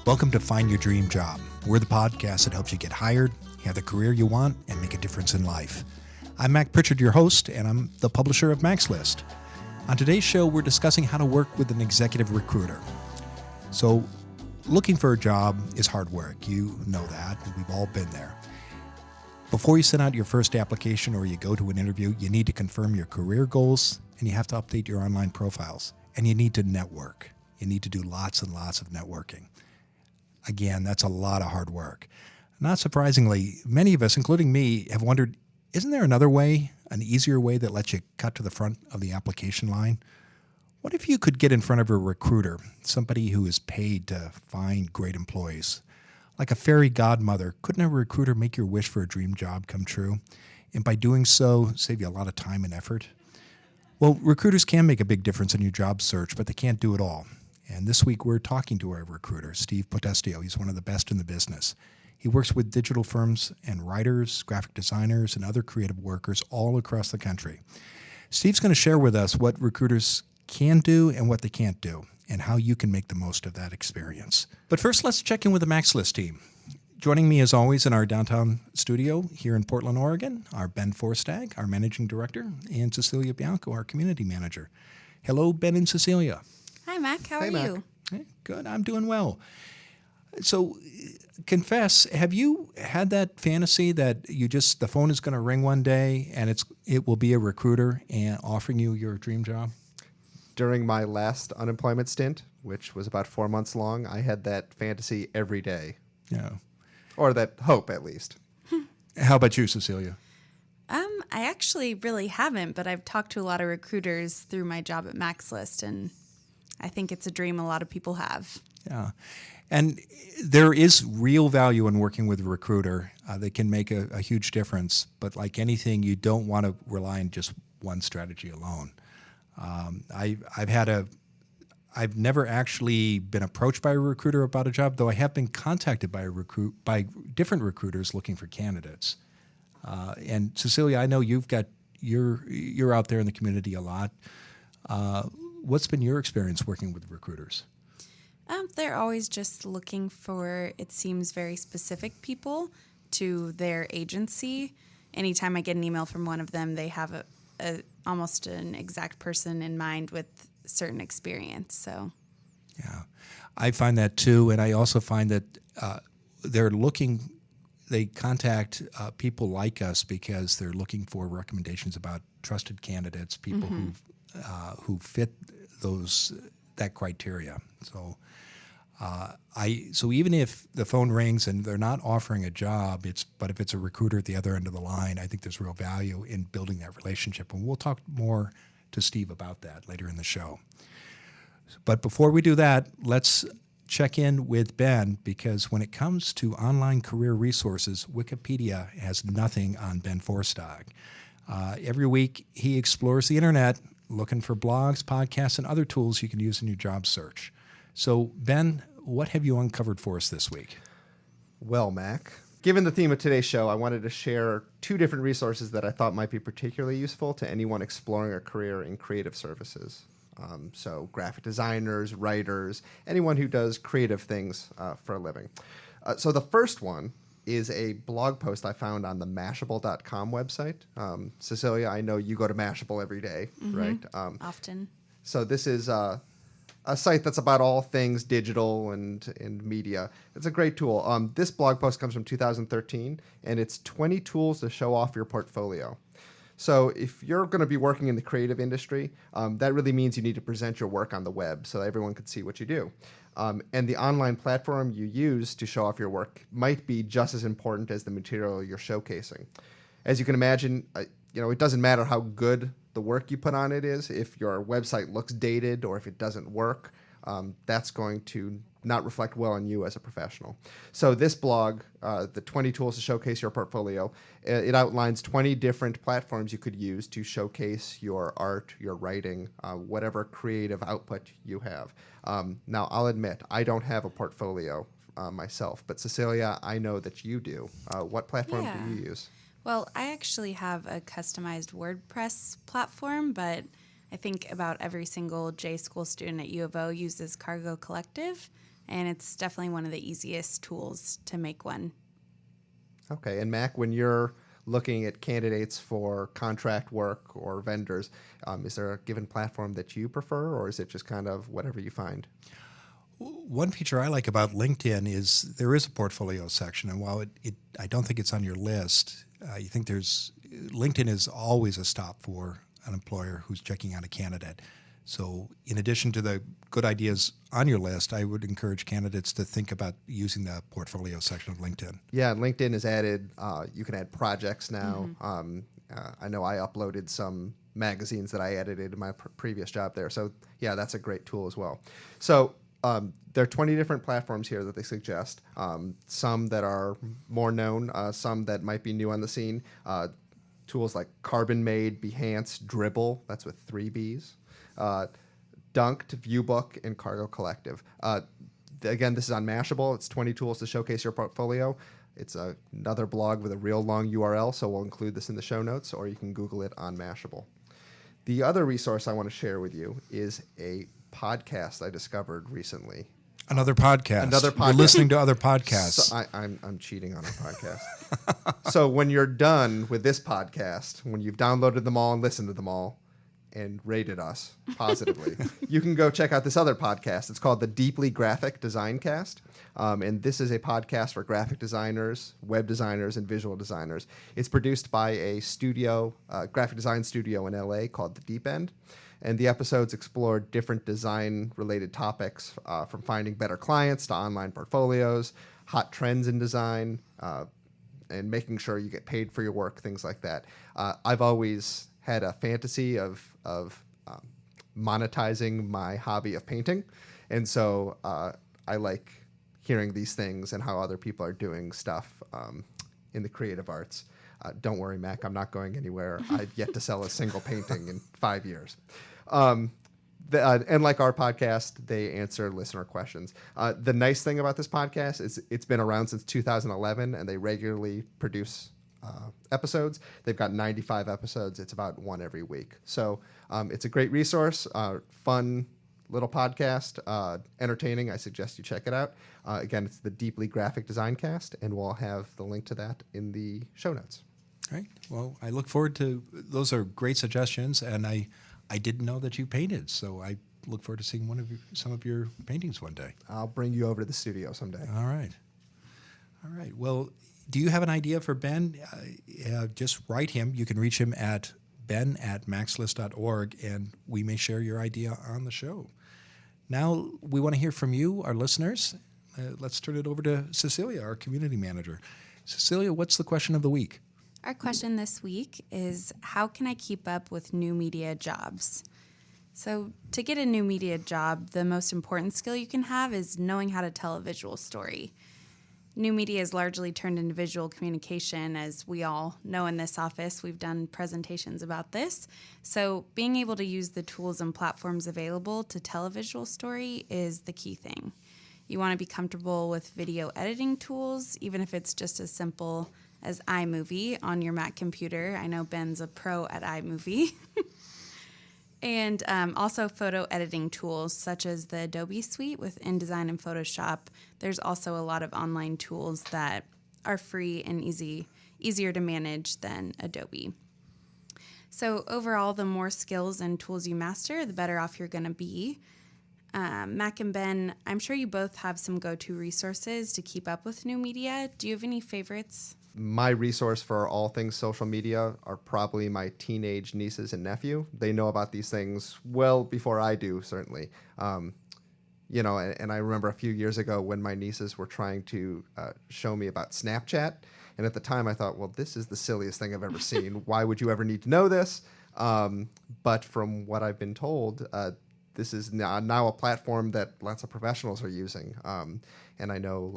Welcome to Find Your Dream Job. We're the podcast that helps you get hired, have the career you want, and make a difference in life. I'm Mac Pritchard, your host, and I'm the publisher of Mac's List. On today's show, we're discussing how to work with an executive recruiter. So, looking for a job is hard work. You know that. We've all been there. Before you send out your first application or you go to an interview, you need to confirm your career goals, and you have to update your online profiles. And you need to network. You need to do lots and lots of networking. Again, that's a lot of hard work. Not surprisingly, many of us, including me, have wondered, isn't there another way, an easier way that lets you cut to the front of the application line? What if you could get in front of a recruiter, somebody who is paid to find great employees? Like a fairy godmother, couldn't a recruiter make your wish for a dream job come true? And by doing so, save you a lot of time and effort? Well, recruiters can make a big difference in your job search, but they can't do it all. And this week, we're talking to our recruiter, Steve Potestio. He's one of the best in the business. He works with digital firms and writers, graphic designers, and other creative workers all across the country. Steve's going to share with us what recruiters can do and what they can't do, and how you can make the most of that experience. But first, let's check in with the Mac's List team. Joining me, as always, in our downtown studio here in Portland, Oregon, are Ben Forstag, our managing director, and Cecilia Bianco, our community manager. Hello, Ben and Cecilia. Hi, Mac. How are Mac. you? Hey, good. I'm doing well. So, confess, have you had that fantasy that the phone is going to ring one day and it will be a recruiter and offering you your dream job? During my last unemployment stint, which was about 4 months long, I had that fantasy every day. Yeah. Or that hope, at least. How about you, Cecilia? I actually really haven't, but I've talked to a lot of recruiters through my job at Mac's List, and I think it's a dream a lot of people have. Yeah. And there is real value in working with a recruiter. They can make a huge difference. But like anything, you don't want to rely on just one strategy alone. I've never actually been approached by a recruiter about a job, though I have been contacted by different recruiters looking for candidates. And Cecilia, I know you're out there in the community a lot. What's been your experience working with recruiters? They're always just looking for, it seems, very specific people to their agency. Anytime I get an email from one of them, they have almost an exact person in mind with certain experience. So, yeah, I find that too, and I also find that they contact people like us because they're looking for recommendations about trusted candidates, people who fit that criteria. So even if the phone rings and they're not offering a job, but if it's a recruiter at the other end of the line, I think there's real value in building that relationship. And we'll talk more to Steve about that later in the show. But before we do that, let's check in with Ben, because when it comes to online career resources, Wikipedia has nothing on Ben Forstag. Every week, he explores the internet looking for blogs, podcasts, and other tools you can use in your job search. So, Ben, what have you uncovered for us this week? Well, Mac, given the theme of today's show, I wanted to share 2 different resources that I thought might be particularly useful to anyone exploring a career in creative services. So graphic designers, writers, anyone who does creative things for a living. So the first one is a blog post I found on the Mashable.com website. Cecilia, I know you go to Mashable every day, right? often. So this is a site that's about all things digital and media. It's a great tool. This blog post comes from 2013, and it's 20 tools to show off your portfolio. So if you're going to be working in the creative industry, that really means you need to present your work on the web so that everyone can see what you do. And the online platform you use to show off your work might be just as important as the material you're showcasing. As you can imagine, it doesn't matter how good the work you put on it is. If your website looks dated or if it doesn't work, that's going to not reflect well on you as a professional. So this blog, the 20 tools to showcase your portfolio, it outlines 20 different platforms you could use to showcase your art, your writing, whatever creative output you have. Now, I'll admit, I don't have a portfolio myself, but Cecilia, I know that you do. What platform do you use? Well, I actually have a customized WordPress platform, but I think about every single J School student at U of O uses Cargo Collective. and it's definitely one of the easiest tools to make one. Okay. And Mac, when you're looking at candidates for contract work or vendors, is there a given platform that you prefer, or is it just kind of whatever you find? One feature I like about LinkedIn is there is a portfolio section, and while I don't think it's on your list, you think LinkedIn is always a stop for an employer who's checking out a candidate. So in addition to the good ideas on your list, I would encourage candidates to think about using the portfolio section of LinkedIn. Yeah, LinkedIn has added, you can add projects now. I know I uploaded some magazines that I edited in my previous job there. So yeah, that's a great tool as well. So there are 20 different platforms here that they suggest. Some that are more known, some that might be new on the scene. Tools like Carbon Made, Behance, Dribble, that's with 3 Bs. Dunked, Viewbook, and Cargo Collective. Again, this is on Mashable. It's 20 tools to showcase your portfolio. It's another blog with a real long URL, so we'll include this in the show notes, or you can Google it on Mashable. The other resource I want to share with you is a podcast I discovered recently. Another podcast. You're listening to other podcasts. So I'm cheating on our podcast. So when you're done with this podcast, when you've downloaded them all and listened to them all and rated us positively, you can go check out this other podcast. It's called the Deeply Graphic Design Cast. And this is a podcast for graphic designers, web designers, and visual designers. It's produced by a studio, graphic design studio in LA called The Deep End. And the episodes explore different design-related topics, from finding better clients to online portfolios, hot trends in design, and making sure you get paid for your work, things like that. I've always had a fantasy of monetizing my hobby of painting, and so I like hearing these things and how other people are doing stuff in the creative arts. Don't worry, Mac, I'm not going anywhere. I've yet to sell a single painting in 5 years. And like our podcast, they answer listener questions. The nice thing about this podcast is it's been around since 2011, and they regularly produce episodes. They've got 95 episodes. It's about one every week. So it's a great resource, fun little podcast, entertaining. I suggest you check it out. Again, it's the Deeply Graphic Design Cast, and we'll have the link to that in the show notes. All right. Well, I look forward to those. Are great suggestions, and I didn't know that you painted, so I look forward to seeing some of your paintings one day. I'll bring you over to the studio someday. All right. Well, do you have an idea for Ben? Just write him. You can reach him at ben@maxlist.org, and we may share your idea on the show. Now, we want to hear from you, our listeners. Let's turn it over to Cecilia, our community manager. Cecilia, what's the question of the week? Our question this week is, how can I keep up with new media jobs? So to get a new media job, the most important skill you can have is knowing how to tell a visual story. New media is largely turned into visual communication, as we all know in this office. We've done presentations about this. So being able to use the tools and platforms available to tell a visual story is the key thing. You want to be comfortable with video editing tools, even if it's just as simple as iMovie on your Mac computer. I know Ben's a pro at iMovie. And also photo editing tools such as the Adobe Suite with InDesign and Photoshop. There's also a lot of online tools that are free and easier to manage than Adobe. So overall, the more skills and tools you master, the better off you're going to be. Mac and Ben, I'm sure you both have some go-to resources to keep up with new media. Do you have any favorites? My resource for all things social media are probably my teenage nieces and nephew. They know about these things well before I do, certainly. And I remember a few years ago when my nieces were trying to show me about Snapchat. And at the time I thought, well, this is the silliest thing I've ever seen. Why would you ever need to know this? But from what I've been told, this is now a platform that lots of professionals are using. And I know,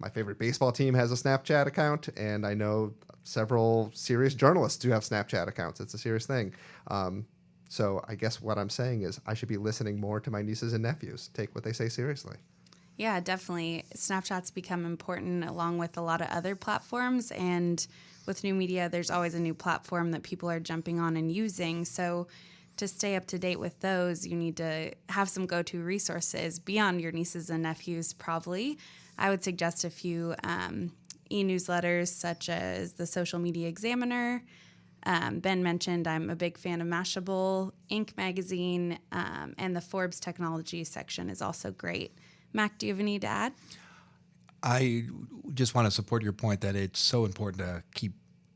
my favorite baseball team has a Snapchat account, and I know several serious journalists do have Snapchat accounts. It's a serious thing. So I guess what I'm saying is I should be listening more to my nieces and nephews. Take what they say seriously. Yeah, definitely. Snapchat's become important along with a lot of other platforms. And with new media, there's always a new platform that people are jumping on and using. So to stay up to date with those, you need to have some go-to resources beyond your nieces and nephews, probably. I would suggest a few e-newsletters such as the Social Media Examiner. Ben mentioned I'm a big fan of Mashable, Inc. magazine, and the Forbes technology section is also great. Mac, do you have any to add? I just want to support your point that it's so important to keep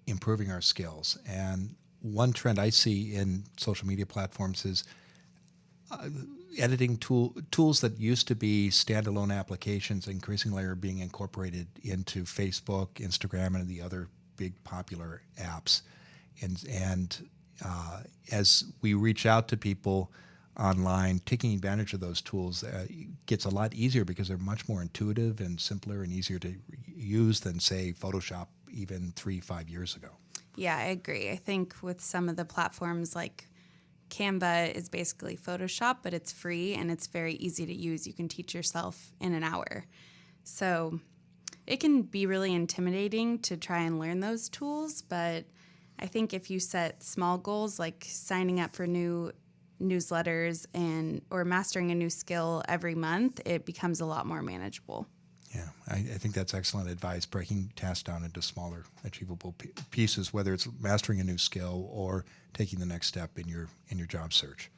improving our skills. And one trend I see in social media platforms is editing tools that used to be standalone applications increasingly are being incorporated into Facebook, Instagram, and the other big popular apps. And as we reach out to people online, taking advantage of those tools gets a lot easier because they're much more intuitive and simpler and easier to use than, say, Photoshop even 3-5 years ago. Yeah, I agree. I think with some of the platforms like Canva is basically Photoshop, but it's free and it's very easy to use. You can teach yourself in an hour. So it can be really intimidating to try and learn those tools, but I think if you set small goals like signing up for new newsletters or mastering a new skill every month, it becomes a lot more manageable. Yeah, I think that's excellent advice, breaking tasks down into smaller, achievable pieces, whether it's mastering a new skill or taking the next step in your job search.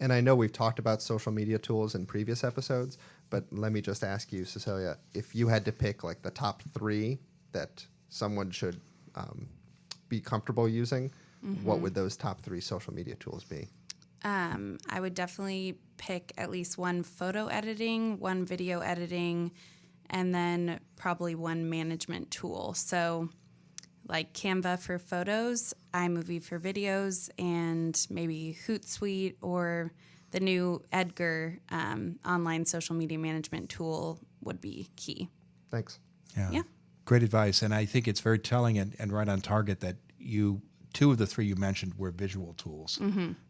And I know we've talked about social media tools in previous episodes, but let me just ask you, Cecilia, if you had to pick like the top 3 that someone should be comfortable using, what would those top 3 social media tools be? I would definitely pick at least one photo editing, one video editing, and then probably one management tool. So like Canva for photos, iMovie for videos, and maybe Hootsuite or the new Edgar online social media management tool would be key. Thanks. Yeah. Great advice. And I think it's very telling and right on target that 2 of the 3 you mentioned were visual tools,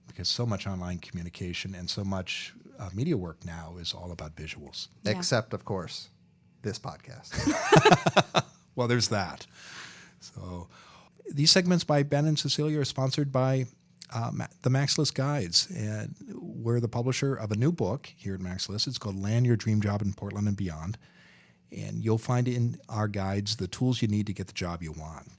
because so much online communication and so much media work now is all about visuals. Yeah. Except, of course, this podcast. Well, there's that. So these segments by Ben and Cecilia are sponsored by the Max List Guides. And we're the publisher of a new book here at Max List. It's called Land Your Dream Job in Portland and Beyond. And you'll find in our guides the tools you need to get the job you want.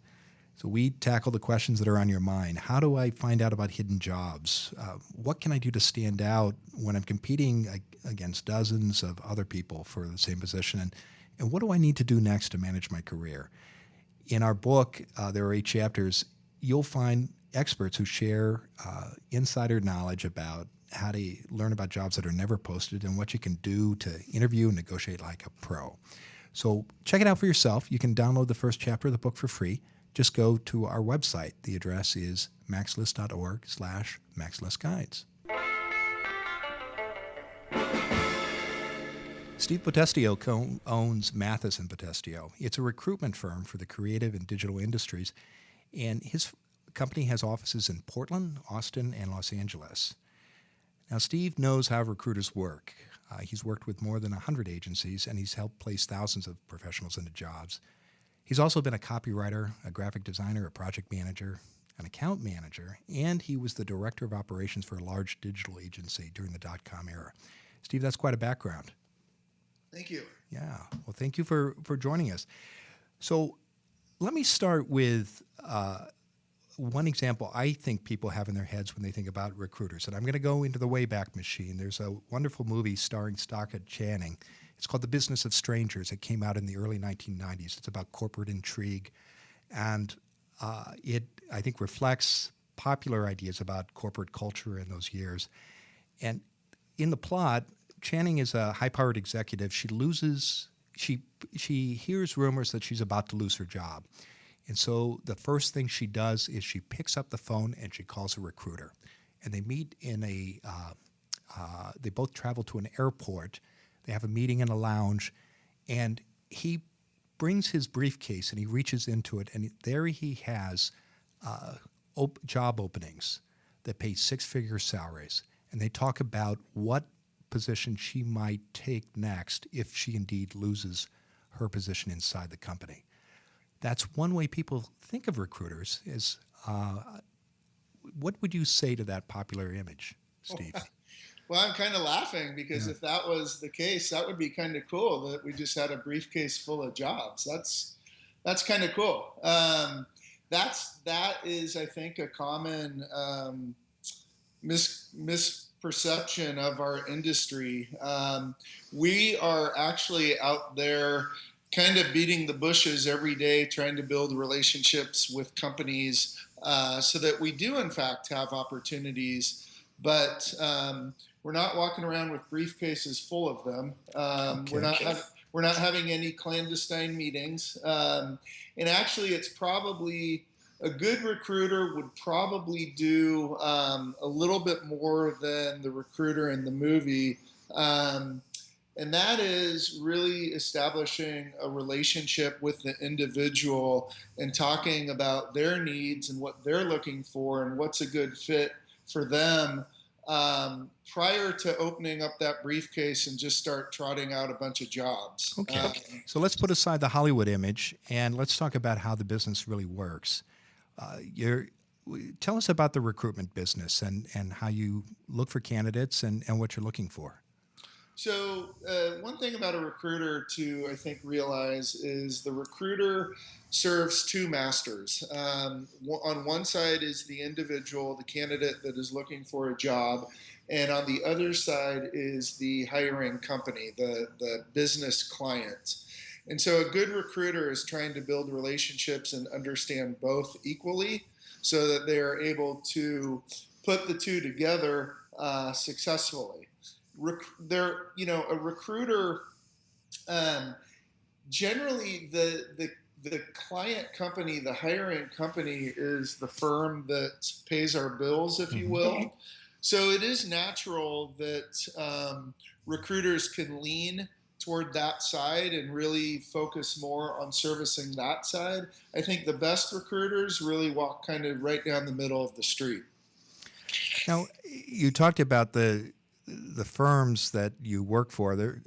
So we tackle the questions that are on your mind. How do I find out about hidden jobs? What can I do to stand out when I'm competing against dozens of other people for the same position? And what do I need to do next to manage my career? In our book, there are 8 chapters. You'll find experts who share insider knowledge about how to learn about jobs that are never posted and what you can do to interview and negotiate like a pro. So check it out for yourself. You can download the first chapter of the book for free. Just go to our website. The address is maxlist.org/maxlistguides. Steve Potestio owns Mathis and Potestio. It's a recruitment firm for the creative and digital industries, and his company has offices in Portland, Austin, and Los Angeles. Now, Steve knows how recruiters work. He's worked with more than 100 agencies, and he's helped place thousands of professionals into jobs. He's also been a copywriter, a graphic designer, a project manager, an account manager, and he was the director of operations for a large digital agency during the dot-com era. Steve, that's quite a background. Thank you. Yeah. Well, thank you for joining us. So let me start with one example I think people have in their heads when they think about recruiters. And I'm going to go into the Wayback Machine. There's a wonderful movie starring Stockard Channing. It's called The Business of Strangers. It came out in the early 1990s. It's about corporate intrigue. And it, I think, reflects popular ideas about corporate culture in those years. And in the plot, Channing is a high-powered executive. She hears rumors that she's about to lose her job. And so the first thing she does is she picks up the phone and she calls a recruiter. And they meet in they both travel to an airport. They have a meeting in a lounge. And he brings his briefcase and he reaches into it. And there he has job openings that pay 6-figure salaries. And they talk about what position she might take next if she indeed loses her position inside the company. That's one way people think of recruiters, is What would you say to that popular image, Steve? Well, I'm kind of laughing because if that was the case, that would be kind of cool that we just had a briefcase full of jobs. That's kind of cool. That is, I think, a common misperception of our industry. We are actually out there kind of beating the bushes every day, trying to build relationships with companies so that we do, in fact, have opportunities. But we're not walking around with briefcases full of them. We're not having any clandestine meetings. And actually, it's probably a good recruiter would probably do a little bit more than the recruiter in the movie. And that is really establishing a relationship with the individual and talking about their needs and what they're looking for and what's a good fit for them prior to opening up that briefcase and just start trotting out a bunch of jobs. Okay. So let's put aside the Hollywood image and let's talk about how the business really works. Tell us about the recruitment business and how you look for candidates and what you're looking for. So one thing about a recruiter to, I think, realize is the recruiter serves two masters. On one side is the individual, the candidate that is looking for a job, and on the other side is the hiring company, the business client. And so a good recruiter is trying to build relationships and understand both equally so that they are able to put the two together successfully. A recruiter, generally the client company, the hiring company is the firm that pays our bills, if you will. So it is natural that recruiters can lean toward that side and really focus more on servicing that side. I think the best recruiters really walk kind of right down the middle of the street. Now, you talked about the firms that you work for. They're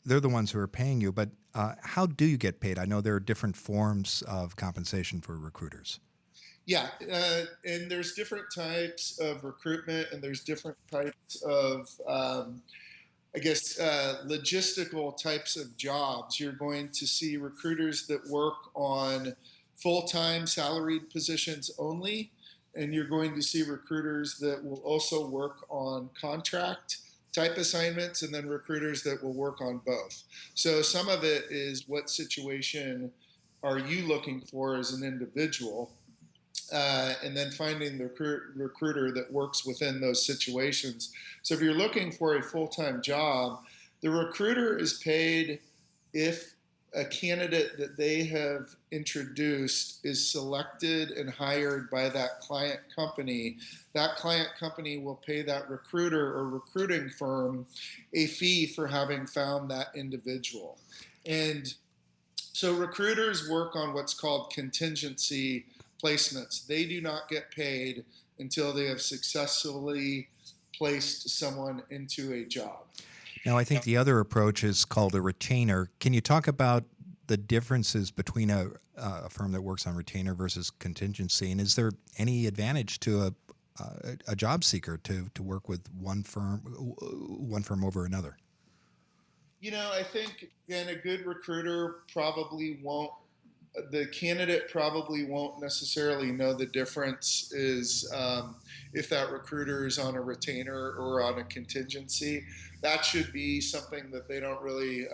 the ones who are paying you, but how do you get paid? I know there are different forms of compensation for recruiters. Yeah, and there's different types of recruitment, and there's different types of, logistical types of jobs. You're going to see recruiters that work on full-time salaried positions only, and you're going to see recruiters that will also work on contract type assignments, and then recruiters that will work on both. So some of it is what situation are you looking for as an individual, and then finding the recruiter that works within those situations. So if you're looking for a full-time job, the recruiter is paid if a candidate that they have introduced is selected and hired by that client company. That client company will pay that recruiter or recruiting firm a fee for having found that individual. And so recruiters work on what's called contingency placements. They do not get paid until they have successfully placed someone into a job. Now, I think the other approach is called a retainer. Can you talk about the differences between a firm that works on retainer versus contingency? And is there any advantage to a job seeker to work with one firm over another? I think, again, a good recruiter the candidate probably won't necessarily know the difference is if that recruiter is on a retainer or on a contingency. That should be something that they don't really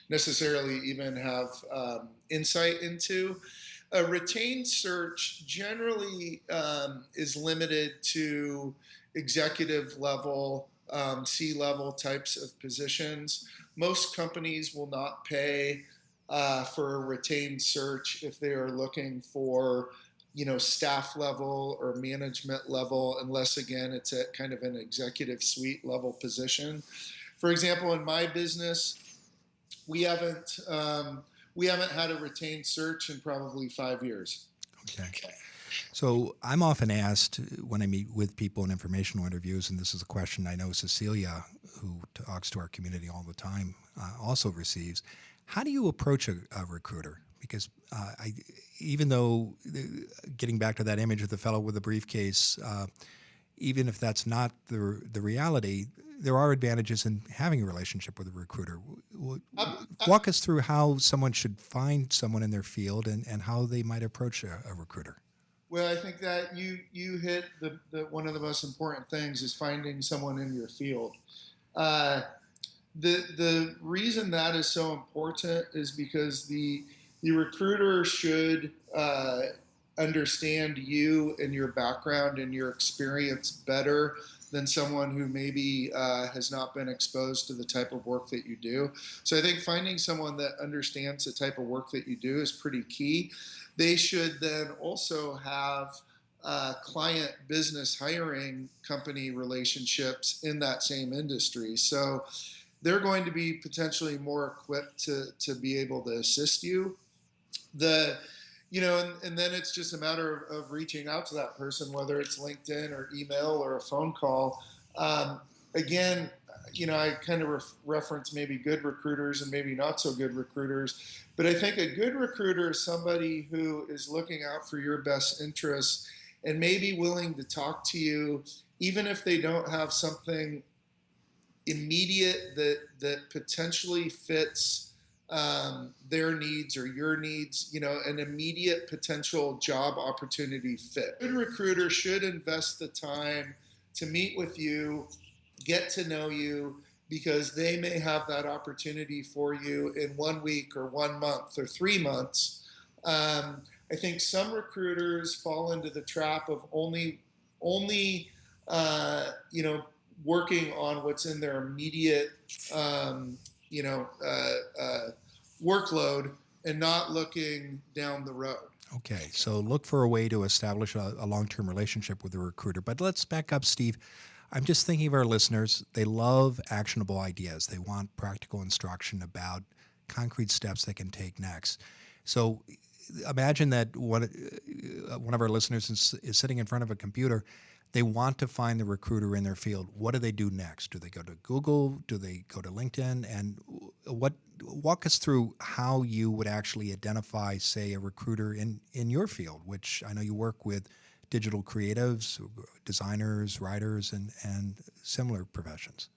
necessarily even have insight into. A retained search generally is limited to executive level, C-level types of positions. Most companies will not pay for a retained search if they are looking for, staff level or management level, unless again it's at kind of an executive suite level position. For example, in my business, we haven't had a retained search in probably 5 years. Okay. So I'm often asked when I meet with people in informational interviews, and this is a question I know Cecilia, who talks to our community all the time, also receives. How do you approach a recruiter? Because Even though, getting back to that image of the fellow with the briefcase, even if that's not the reality, there are advantages in having a relationship with a recruiter. Walk us through how someone should find someone in their field and how they might approach a recruiter. Well, I think that you hit the one of the most important things is finding someone in your field. Uh, the reason that is so important is because the recruiter should understand you and your background and your experience better than someone who maybe has not been exposed to the type of work that you do. So I think finding someone that understands the type of work that you do is pretty key. They should then also have client business hiring company relationships in that same industry. So they're going to be potentially more equipped to be able to assist you. And then it's just a matter of reaching out to that person, whether it's LinkedIn or email or a phone call. Again, I kind of reference maybe good recruiters and maybe not so good recruiters, but I think a good recruiter is somebody who is looking out for your best interests and maybe willing to talk to you, even if they don't have something immediate that potentially fits their needs or your needs, an immediate potential job opportunity fit. A good recruiter should invest the time to meet with you, get to know you, because they may have that opportunity for you in 1 week or 1 month or 3 months. I think some recruiters fall into the trap of only working on what's in their immediate, you know, workload and not looking down the road. Okay, so look for a way to establish a long-term relationship with a recruiter. But let's back up, Steve. I'm just thinking of our listeners. They love actionable ideas. They want practical instruction about concrete steps they can take next. So imagine that one of our listeners is sitting in front of a computer. They want to find the recruiter in their field. What do they do next? Do they go to Google? Do they go to LinkedIn? And walk us through how you would actually identify, say, a recruiter in your field, which I know you work with digital creatives, designers, writers, and similar professions.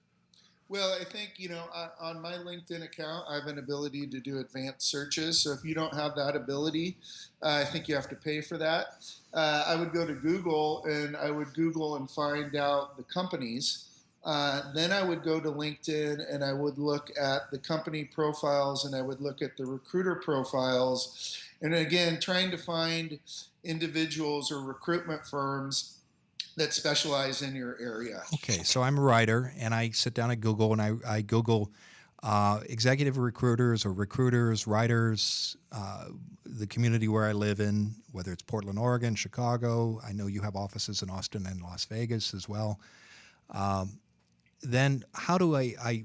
Well, I think, on my LinkedIn account, I have an ability to do advanced searches. So if you don't have that ability, I think you have to pay for that. I would go to Google and I would Google and find out the companies. Then I would go to LinkedIn and I would look at the company profiles and I would look at the recruiter profiles. And again, trying to find individuals or recruitment firms that specialize in your area. Okay, so I'm a writer, and I sit down at Google, and I Google executive recruiters or recruiters, writers, the community where I live in, whether it's Portland, Oregon, Chicago. I know you have offices in Austin and Las Vegas as well. Then how do I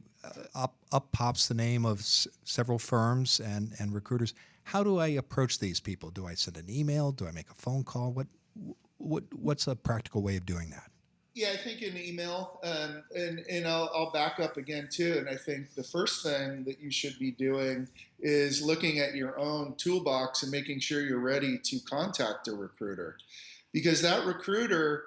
up pops the name of several firms and recruiters. How do I approach these people? Do I send an email? Do I make a phone call? What's a practical way of doing that? Yeah, I think an email, and I'll back up again too. And I think the first thing that you should be doing is looking at your own toolbox and making sure you're ready to contact a recruiter, because that recruiter,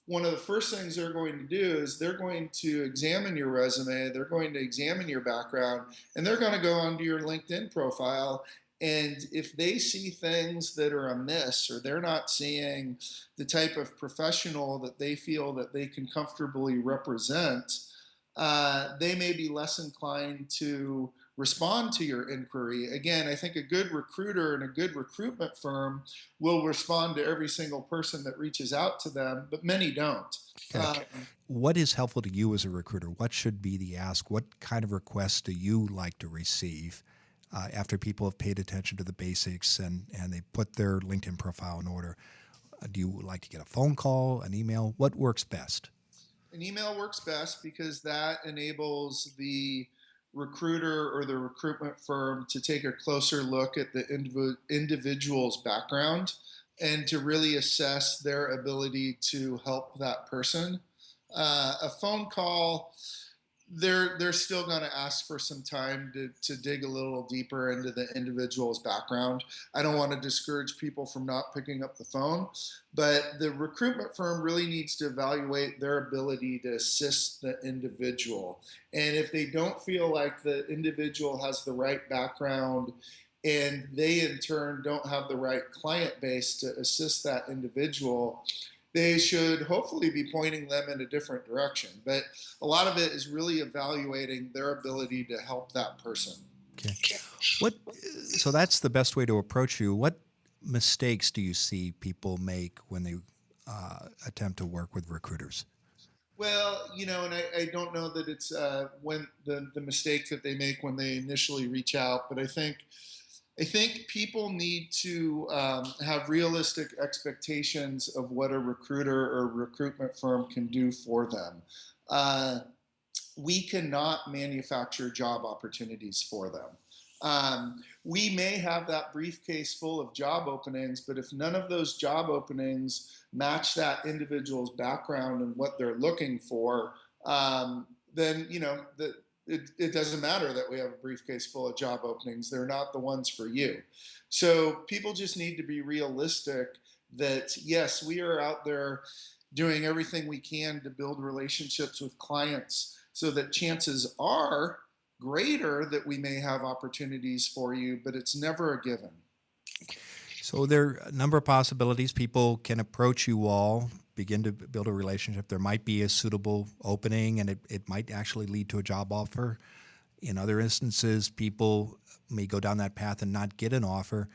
one of the first things they're going to do is they're going to examine your resume, they're going to examine your background, and they're going to go onto your LinkedIn profile. And if they see things that are amiss, or they're not seeing the type of professional that they feel that they can comfortably represent, they may be less inclined to respond to your inquiry. Again, I think a good recruiter and a good recruitment firm will respond to every single person that reaches out to them, but many don't. Okay. What is helpful to you as a recruiter? What should be the ask? What kind of requests do you like to receive after people have paid attention to the basics and they put their LinkedIn profile in order? Do you like to get a phone call, an email? What works best? An email works best because that enables the recruiter or the recruitment firm to take a closer look at the individual's background and to really assess their ability to help that person. A phone call, they're still going to ask for some time to dig a little deeper into the individual's background. I don't want to discourage people from not picking up the phone, but the recruitment firm really needs to evaluate their ability to assist the individual. And if they don't feel like the individual has the right background and they in turn don't have the right client base to assist that individual, they should hopefully be pointing them in a different direction. But a lot of it is really evaluating their ability to help that person. Okay. What? So that's the best way to approach you. What mistakes do you see people make when they attempt to work with recruiters? Well, and I don't know that it's when the mistake that they make when they initially reach out, but I think people need to have realistic expectations of what a recruiter or recruitment firm can do for them. We cannot manufacture job opportunities for them. We may have that briefcase full of job openings, but if none of those job openings match that individual's background and what they're looking for, then it doesn't matter that we have a briefcase full of job openings. They're not the ones for you. So people just need to be realistic that, yes, we are out there doing everything we can to build relationships with clients so that chances are greater that we may have opportunities for you, but it's never a given. So there are a number of possibilities. People can approach you all, begin to build a relationship. There might be a suitable opening, and it might actually lead to a job offer. In other instances, people may go down that path and not get an offer,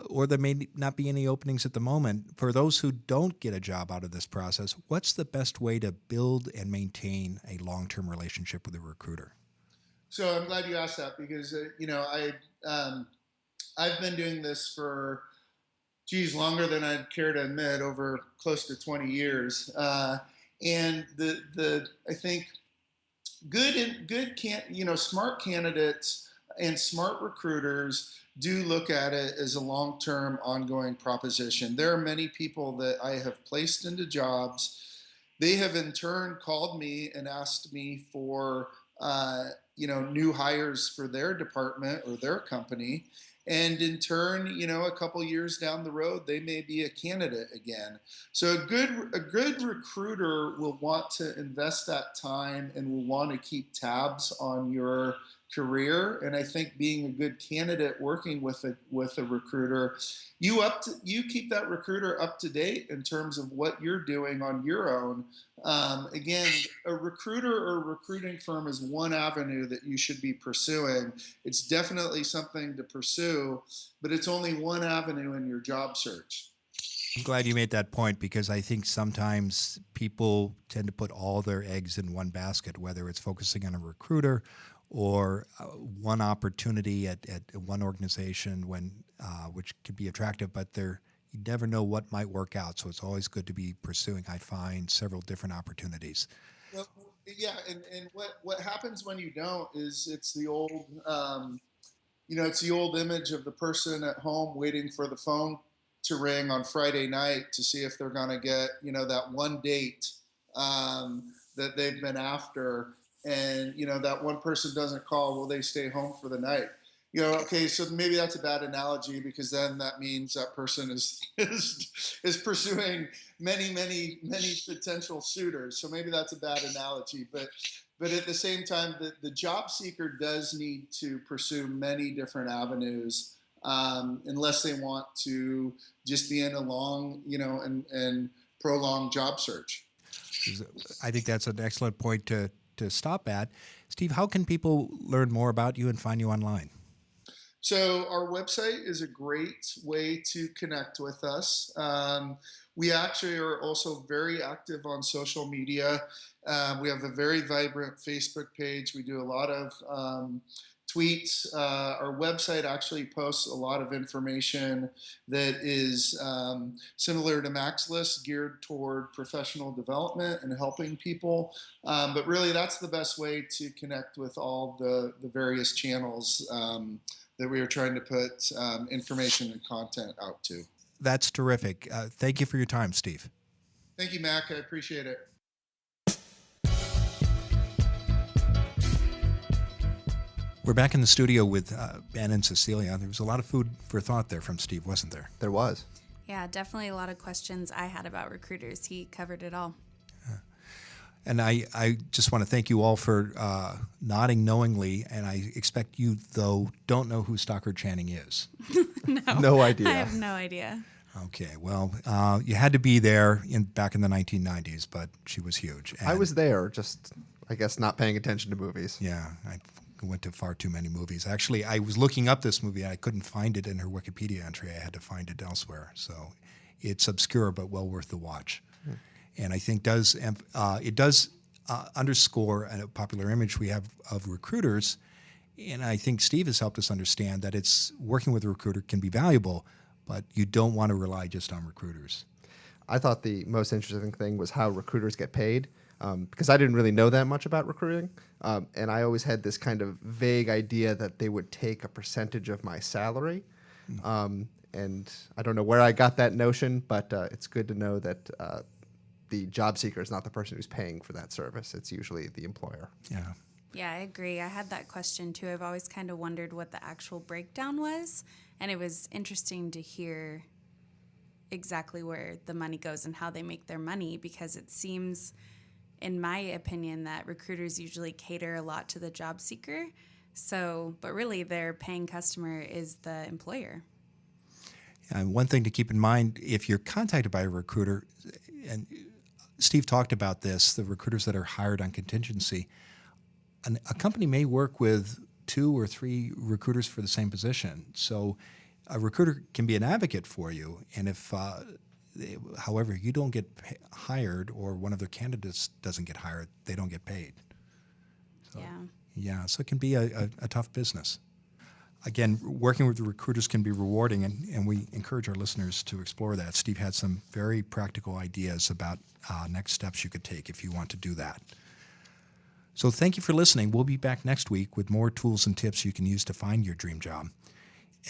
or there may not be any openings at the moment. For those who don't get a job out of this process, what's the best way to build and maintain a long-term relationship with a recruiter? So I'm glad you asked that because, I've been doing this for, longer than I'd care to admit, over close to 20 years. And I think smart candidates and smart recruiters do look at it as a long-term ongoing proposition. There are many people that I have placed into jobs. They have in turn called me and asked me for new hires for their department or their company. And in turn, a couple years down the road, they may be a candidate again. So a good recruiter will want to invest that time and will want to keep tabs on your career. And I think being a good candidate working with a recruiter, you keep that recruiter up to date in terms of what you're doing on your own. Again, a recruiter or recruiting firm is one avenue that you should be pursuing. It's definitely something to pursue, but it's only one avenue in your job search. I'm glad you made that point because I think sometimes people tend to put all their eggs in one basket, whether it's focusing on a recruiter or one opportunity at one organization which could be attractive, but you never know what might work out. So it's always good to be pursuing, I find, several different opportunities. Well, yeah, and what happens when you don't is it's the old image of the person at home waiting for the phone to ring on Friday night to see if they're going to get that one date that they've been after, and that one person doesn't call. Will they stay home for the night? Okay, so maybe that's a bad analogy because then that means that person is pursuing many potential suitors. So maybe that's a bad analogy, but at the same time, the job seeker does need to pursue many different avenues unless they want to just be in a long, and prolonged job search. I think that's an excellent point to stop at. Steve, how can people learn more about you and find you online? So our website is a great way to connect with us. We actually are also very active on social media. We have a very vibrant Facebook page. We do a lot of tweets. Our website actually posts a lot of information that is similar to Mac's List, geared toward professional development and helping people. But really, that's the best way to connect with all the various channels that we are trying to put information and content out to. That's terrific. Thank you for your time, Steve. Thank you, Mac. I appreciate it. We're back in the studio with Ben and Cecilia. There was a lot of food for thought there from Steve, wasn't there? There was. Yeah, definitely a lot of questions I had about recruiters. He covered it all. And I just want to thank you all for nodding knowingly, and I expect you, though, don't know who Stockard Channing is. No idea. I have no idea. Okay, well, you had to be there back in the 1990s, but she was huge. I And, was there, just, I guess, not paying attention to movies. Yeah, I went to far too many movies. Actually, I was looking up this movie. I couldn't find it in her Wikipedia entry. I had to find it elsewhere. So it's obscure, but well worth the watch. And I think it does underscore a popular image we have of recruiters. And I think Steve has helped us understand that it's working with a recruiter can be valuable, but you don't want to rely just on recruiters. I thought the most interesting thing was how recruiters get paid, because I didn't really know that much about recruiting. And I always had this kind of vague idea that they would take a percentage of my salary. And I don't know where I got that notion, but it's good to know that the job seeker is not the person who's paying for that service. It's usually the employer. Yeah. Yeah, I agree. I had that question too. I've always kind of wondered what the actual breakdown was, and it was interesting to hear exactly where the money goes and how they make their money, because it seems, in my opinion, that recruiters usually cater a lot to the job seeker. So, but really their paying customer is the employer. And one thing to keep in mind, if you're contacted by a recruiter, and Steve talked about this, the recruiters that are hired on contingency, a company may work with 2 or 3 recruiters for the same position. So a recruiter can be an advocate for you. And if, however, you don't get hired or one of their candidates doesn't get hired, they don't get paid. So, yeah, so it can be a tough business. Again, working with the recruiters can be rewarding, and we encourage our listeners to explore that. Steve had some very practical ideas about next steps you could take if you want to do that. So thank you for listening. We'll be back next week with more tools and tips you can use to find your dream job.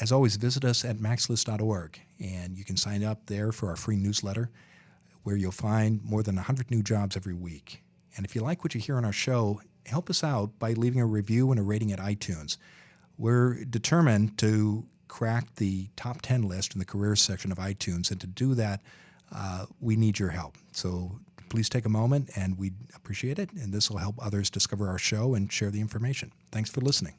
As always, visit us at maxlist.org, and you can sign up there for our free newsletter, where you'll find more than 100 new jobs every week. And if you like what you hear on our show, help us out by leaving a review and a rating at iTunes. We're determined to crack the top 10 list in the careers section of iTunes, and to do that, we need your help. So please take a moment, and we'd appreciate it, and this will help others discover our show and share the information. Thanks for listening.